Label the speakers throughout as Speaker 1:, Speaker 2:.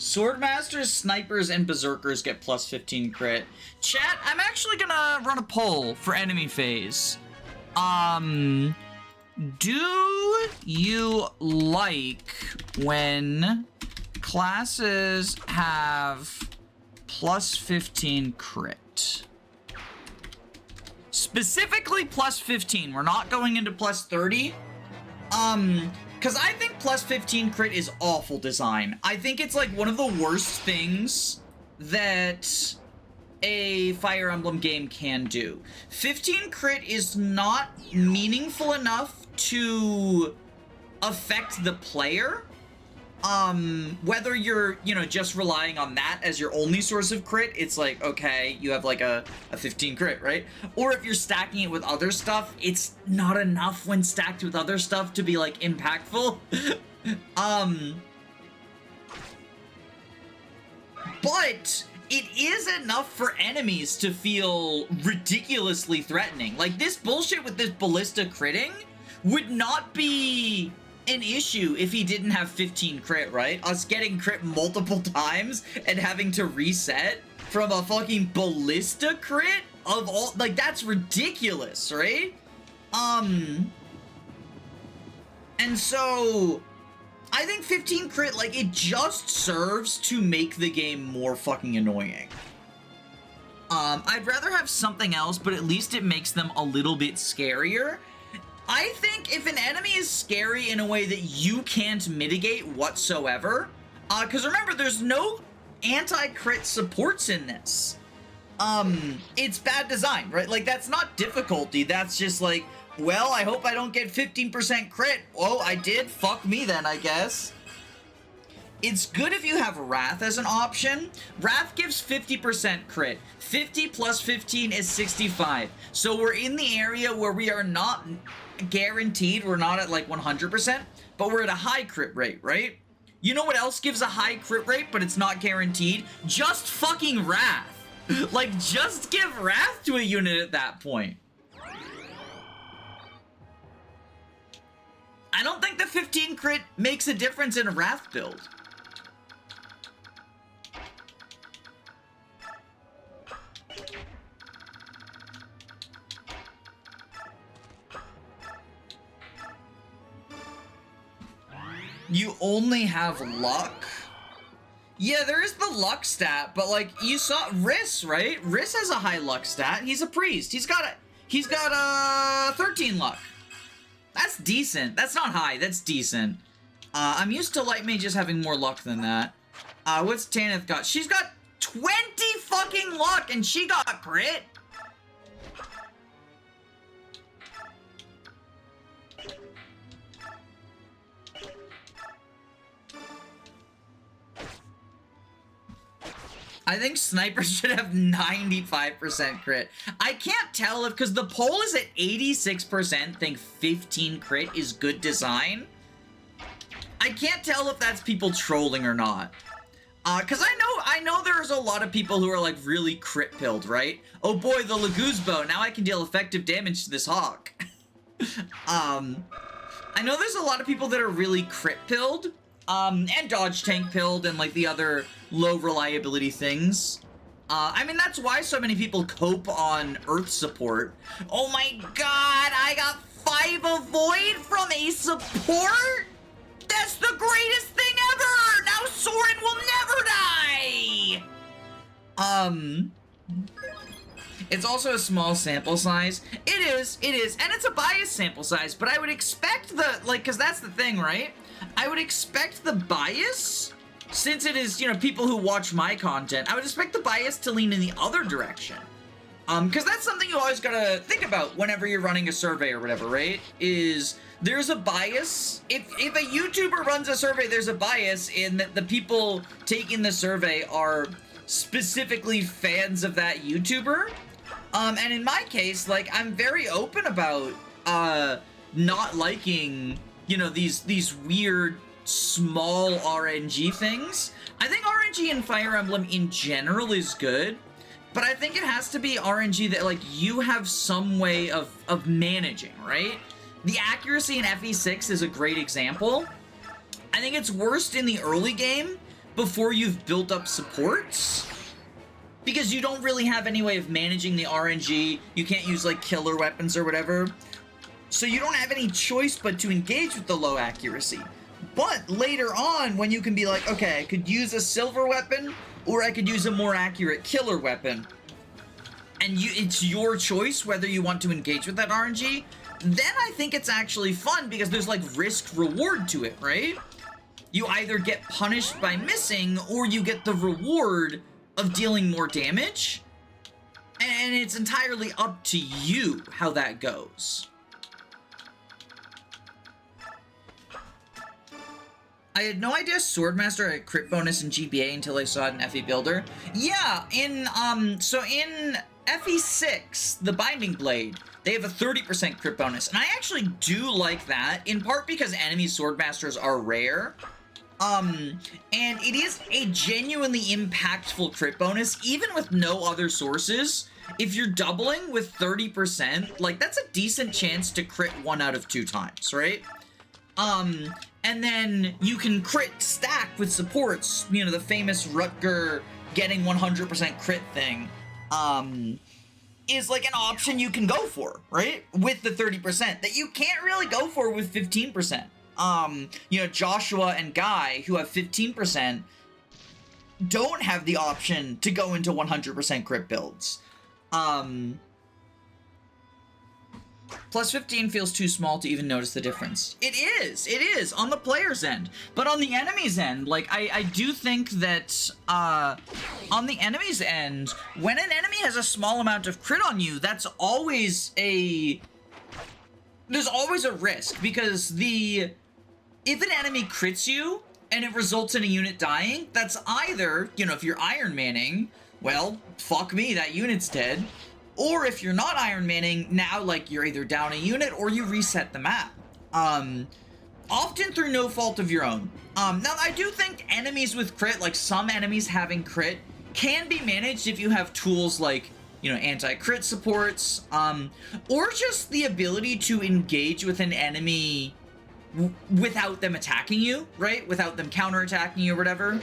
Speaker 1: Swordmasters, Snipers, and Berserkers get plus 15 crit. Chat, I'm actually gonna run a poll for enemy phase. Do you like when classes have plus 15 crit? Specifically plus 15. We're not going into plus 30. Because I think plus 15 crit is awful design. I think it's like one of the worst things that a Fire Emblem game can do. 15 crit is not meaningful enough to affect the player. Whether you're, you know, just relying on that as your only source of crit, it's like, okay, you have like a 15 crit, right? Or if you're stacking it with other stuff, it's not enough when stacked with other stuff to be like impactful. But it is enough for enemies to feel ridiculously threatening. Like, this bullshit with this ballista critting would not be an issue if he didn't have 15 crit, right? Us getting crit multiple times and having to reset from a fucking ballista crit of all, like, that's ridiculous, right? And so I think 15 crit, like, it just serves to make the game more fucking annoying. I'd rather have something else, but at least it makes them a little bit scarier. I think if an enemy is scary in a way that you can't mitigate whatsoever, because remember, there's no anti-crit supports in this. It's bad design, right? Like, that's not difficulty, that's just like, well, I hope I don't get 15% crit. Oh, I did? Fuck me then, I guess. It's good if you have Wrath as an option. Wrath gives 50% crit. 50 plus 15 is 65. So we're in the area where we are not guaranteed, we're not at like 100%, but we're at a high crit rate, right? You know what else gives a high crit rate, but it's not guaranteed? Just fucking Wrath. Like, just give Wrath to a unit at that point. I don't think the 15 crit makes a difference in a Wrath build. You only have luck? Yeah, there is the luck stat, but like, you saw Riss, right? Riss has a high luck stat. He's a priest. He's got 13 luck. That's decent. That's not high. That's decent. I'm used to Light Mages having more luck than that. What's Tanith got? She's got 20 fucking luck, and she got crit. I think snipers should have 95% crit. I can't tell if, because the poll is at 86% think 15 crit is good design. I can't tell if that's people trolling or not. Because I know there's a lot of people who are like really crit pilled, right? Oh boy, the Laguz bow, now I can deal effective damage to this hawk. I know there's a lot of people that are really crit pilled. And dodge tank pilled and like the other low reliability things. I mean, that's why so many people cope on Earth support. Oh my god, I got 5 avoid from a support? That's the greatest thing ever! Now Soren will never die! It's also a small sample size. It is, and it's a biased sample size, but I would expect the, like, because that's the thing, right? I would expect the bias, since it is, you know, people who watch my content, I would expect the bias to lean in the other direction. Because that's something you always gotta think about whenever you're running a survey or whatever, right? Is there's a bias. If a YouTuber runs a survey, there's a bias in that the people taking the survey are specifically fans of that YouTuber. And in my case, like, I'm very open about, not liking, you know, these weird small RNG things. I think RNG in Fire Emblem in general is good, but I think it has to be RNG that, like, you have some way of managing, right? The accuracy in FE6 is a great example. I think it's worst in the early game, before you've built up supports. Because you don't really have any way of managing the RNG. You can't use like killer weapons or whatever. So you don't have any choice but to engage with the low accuracy. But later on, when you can be like, okay, I could use a silver weapon, or I could use a more accurate killer weapon. And it's your choice whether you want to engage with that RNG. Then I think it's actually fun because there's like risk reward to it, right? You either get punished by missing, or you get the reward of dealing more damage, and it's entirely up to you how that goes. I had no idea Swordmaster had a crit bonus in GBA until I saw it in FE Builder. Yeah, so in FE6, the Binding Blade, they have a 30% crit bonus, and I actually do like that, in part because enemy Swordmasters are rare. And it is a genuinely impactful crit bonus, even with no other sources. If you're doubling with 30%, like, that's a decent chance to crit 1 out of 2 times, right? And then you can crit stack with supports, you know, the famous Rutger getting 100% crit thing, is like an option you can go for, right? With the 30% that you can't really go for with 15%. You know, Joshua and Guy, who have 15%, don't have the option to go into 100% crit builds. Plus 15 feels too small to even notice the difference. It is, on the player's end. But on the enemy's end, like, I do think that, on the enemy's end, when an enemy has a small amount of crit on you, that's always there's always a risk, because if an enemy crits you, and it results in a unit dying, that's either, you know, if you're Iron Manning, well, fuck me, that unit's dead. Or if you're not Iron Manning, now, like, you're either down a unit or you reset the map. Often through no fault of your own. Now, I do think enemies with crit, like some enemies having crit, can be managed if you have tools like, you know, anti-crit supports, or just the ability to engage with an enemy without them attacking you, right? Without them counterattacking you or whatever.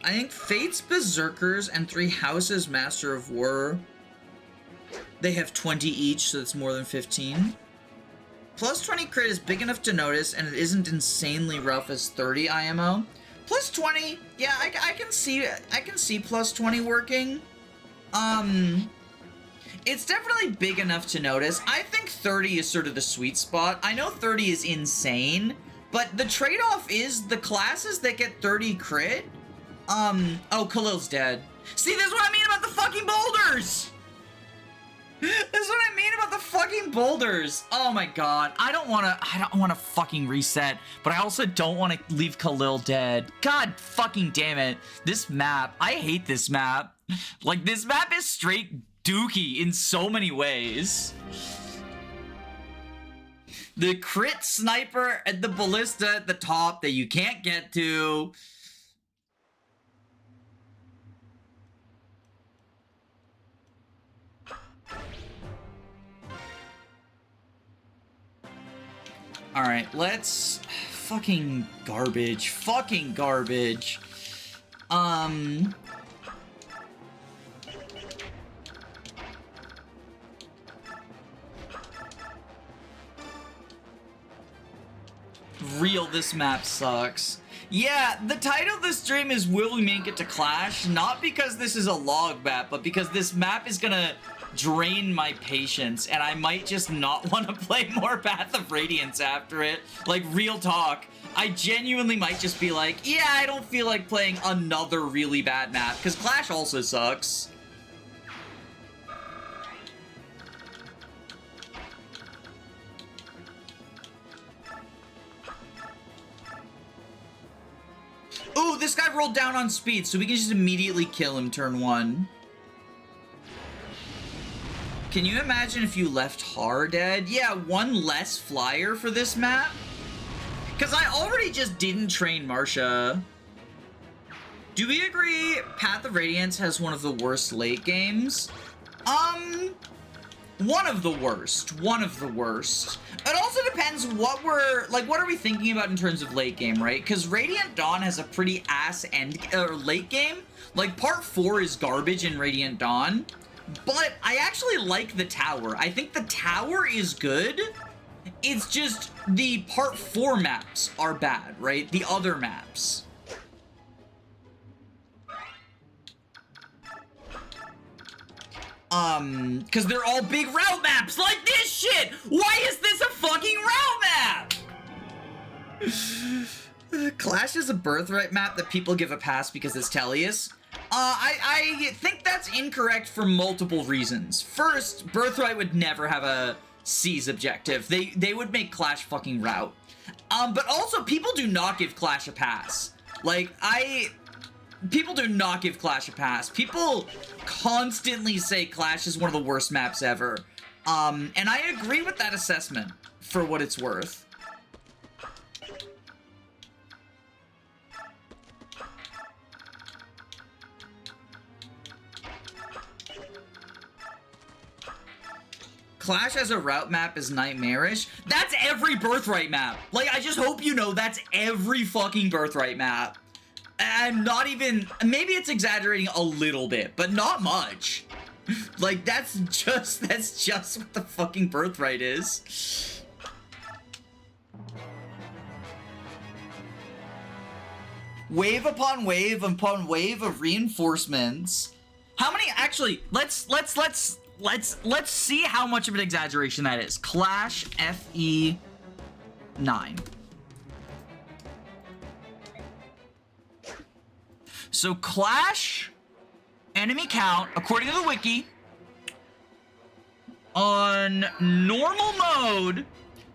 Speaker 1: I think Fate's Berserkers and 3 Houses Master of War, they have 20 each, so it's more than 15. Plus 20 crit is big enough to notice, and it isn't insanely rough as 30 IMO. Plus 20, yeah, I can see plus 20 working. It's definitely big enough to notice. I think 30 is sort of the sweet spot. I know 30 is insane, but the trade-off is the classes that get 30 crit. Oh, Khalil's dead. See, this is what I mean about the fucking boulders! This is what I mean about the fucking boulders. Oh my god. I don't wanna fucking reset, but I also don't wanna leave Khalil dead. God fucking damn it. This map, I hate this map. Like, this map is straight dookie in so many ways. The crit sniper and the ballista at the top that you can't get to. Alright, let's... Fucking garbage. Fucking garbage. Real, this map sucks. Yeah, the title of the stream is Will We Make It to Clash? Not because this is a log map, but because this map is gonna drain my patience, and I might just not want to play more Path of Radiance after it. Like, real talk. I genuinely might just be like, yeah, I don't feel like playing another really bad map, because Clash also sucks. Ooh, this guy rolled down on speed, so we can just immediately kill him turn 1. Can you imagine if you left Har dead? Yeah, 1 less flyer for this map. Because I already just didn't train Marsha. Do we agree Path of Radiance has one of the worst late games? one of the worst. One of the worst. It also depends what are we thinking about in terms of late game, right? Because Radiant Dawn has a pretty ass late game. Like, part 4 is garbage in Radiant Dawn. But I actually like the tower. I think the tower is good. It's just the part 4 maps are bad, right? The other maps. Because they're all big route maps like this shit! Why is this a fucking route map? Clash is a Birthright map that people give a pass because it's Tellius. I think that's incorrect for multiple reasons. First, Birthright would never have a C's objective. They would make Clash fucking route. But also, people do not give Clash a pass. Like, people do not give Clash a pass. People constantly say Clash is one of the worst maps ever. And I agree with that assessment, for what it's worth. Clash as a route map is nightmarish. That's every Birthright map. Like, I just hope you know that's every fucking Birthright map. And not even, maybe it's exaggerating a little bit, but not much. Like, that's just what the fucking Birthright is. Wave upon wave of reinforcements. How many, actually, let's see how much of an exaggeration that is. Clash FE 9. So Clash enemy count, according to the wiki, on normal mode,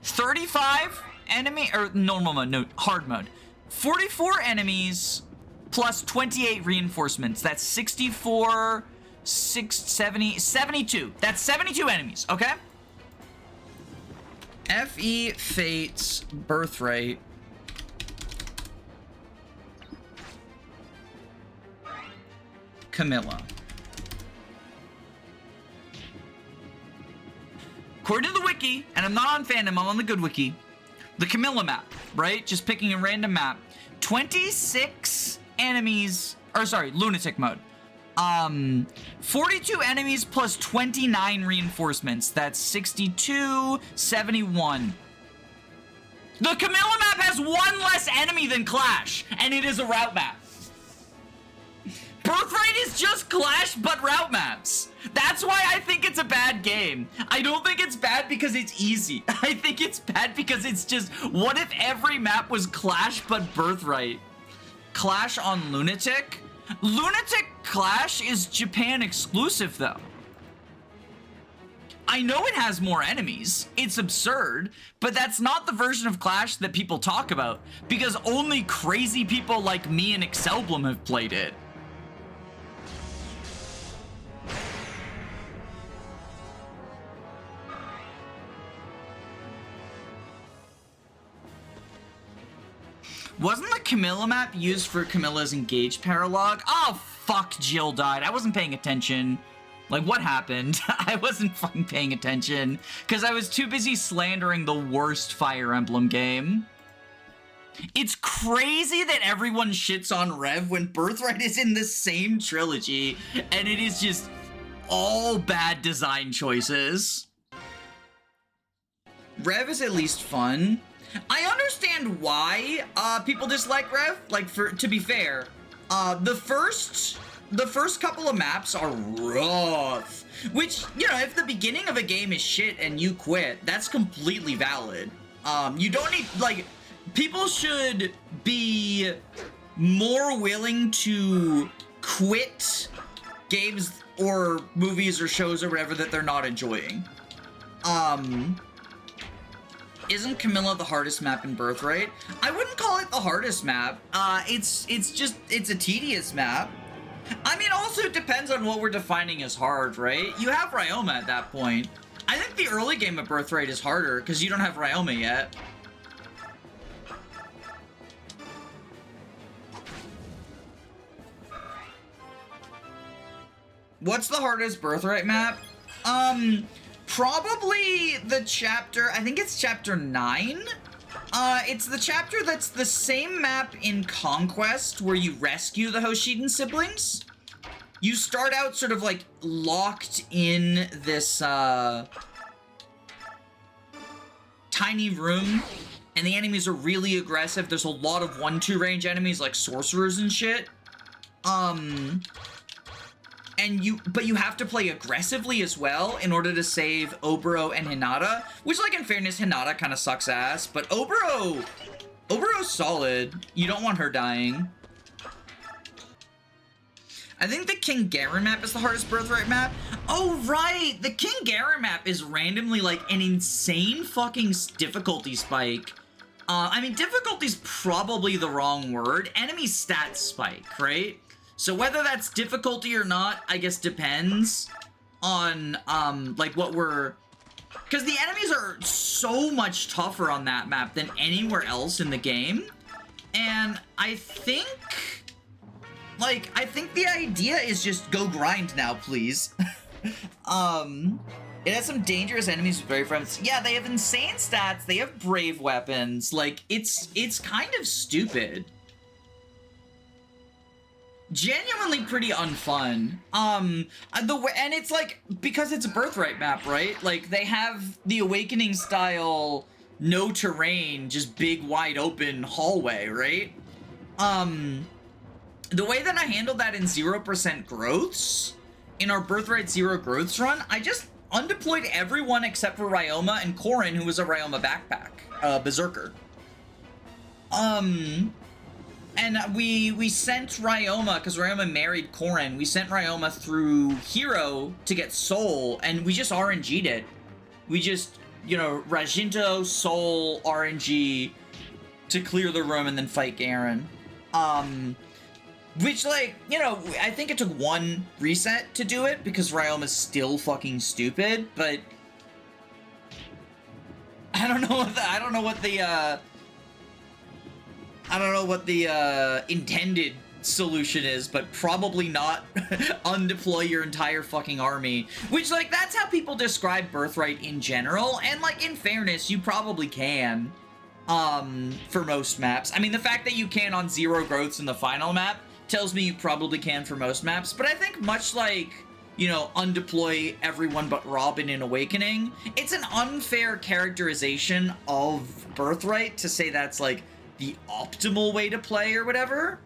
Speaker 1: 35 enemy, or normal mode, no, hard mode. 44 enemies plus 28 reinforcements. That's 64, 72. That's 72 enemies, okay? FE Fates Birthright. Camilla. According to the wiki, and I'm not on fandom, I'm on the good wiki, the Camilla map, right? Just picking a random map. 26 enemies, or sorry, lunatic mode. 42 enemies plus 29 reinforcements. That's 62, 71. The Camilla map has one less enemy than Clash, and it is a route map. Birthright is just Clash, but route maps. That's why I think it's a bad game. I don't think it's bad because it's easy. I think it's bad because it's just, what if every map was Clash, but Birthright? Clash on Lunatic? Lunatic Clash is Japan exclusive, though. I know it has more enemies. It's absurd, but that's not the version of Clash that people talk about, because only crazy people like me and Excelblum have played it. Wasn't the Camilla map used for Camilla's Engage paralog? Oh, fuck, Jill died. I wasn't paying attention. Like, what happened? I wasn't fucking paying attention because I was too busy slandering the worst Fire Emblem game. It's crazy that everyone shits on Rev when Birthright is in the same trilogy and it is just all bad design choices. Rev is at least fun. I understand why people dislike Rev. Like, to be fair, the first couple of maps are rough. Which, you know, if the beginning of a game is shit and you quit, that's completely valid. You don't need, like, people should be more willing to quit games or movies or shows or whatever that they're not enjoying. Isn't Camilla the hardest map in Birthright? I wouldn't call it the hardest map. It's a tedious map. I mean, also it depends on what we're defining as hard, right? You have Ryoma at that point. I think the early game of Birthright is harder because you don't have Ryoma yet. What's the hardest Birthright map? probably the chapter, I think it's chapter 9. It's the chapter that's the same map in Conquest where you rescue the Hoshiden siblings. You start out sort of like locked in this, tiny room, and the enemies are really aggressive. There's a lot of 1-2 range enemies like sorcerers and shit. But you have to play aggressively as well in order to save Oboro and Hinata, which, like, in fairness, Hinata kind of sucks ass, but Obero's solid. You don't want her dying. I think the King Garen map is the hardest Birthright map. Oh, right! The King Garen map is randomly, like, an insane fucking difficulty spike. I mean, difficulty's probably the wrong word. Enemy stat spike, right? So whether that's difficulty or not, I guess depends on, like, what we're... Because the enemies are so much tougher on that map than anywhere else in the game. And I think... Like, I think the idea is just go grind now, please. It has some dangerous enemies with brave weapons. Yeah, they have insane stats. They have brave weapons. Like, it's kind of stupid. Genuinely pretty unfun. And it's like, because it's a Birthright map, right? Like, they have the Awakening style, no terrain, just big wide open hallway, right? The way that I handled that in 0% growths, in our Birthright 0 growths run, I just undeployed everyone except for Ryoma and Korin, who was a Ryoma backpack, Berserker. And we sent Ryoma, because Ryoma married Korin, we sent Ryoma through Hero to get Soul, and we just RNG'd it. We just, you know, Rajinto, Soul, RNG to clear the room and then fight Garen. Which, like, you know, I think it took one reset to do it, because Ryoma's still fucking stupid, but... I don't know what the intended solution is, but probably not undeploy your entire fucking army. Which, like, that's how people describe Birthright in general, and, like, in fairness, you probably can, for most maps. I mean, the fact that you can on 0 growths in the final map tells me you probably can for most maps, but I think much like, you know, undeploy everyone but Robin in Awakening, it's an unfair characterization of Birthright to say that's, like, the optimal way to play or whatever.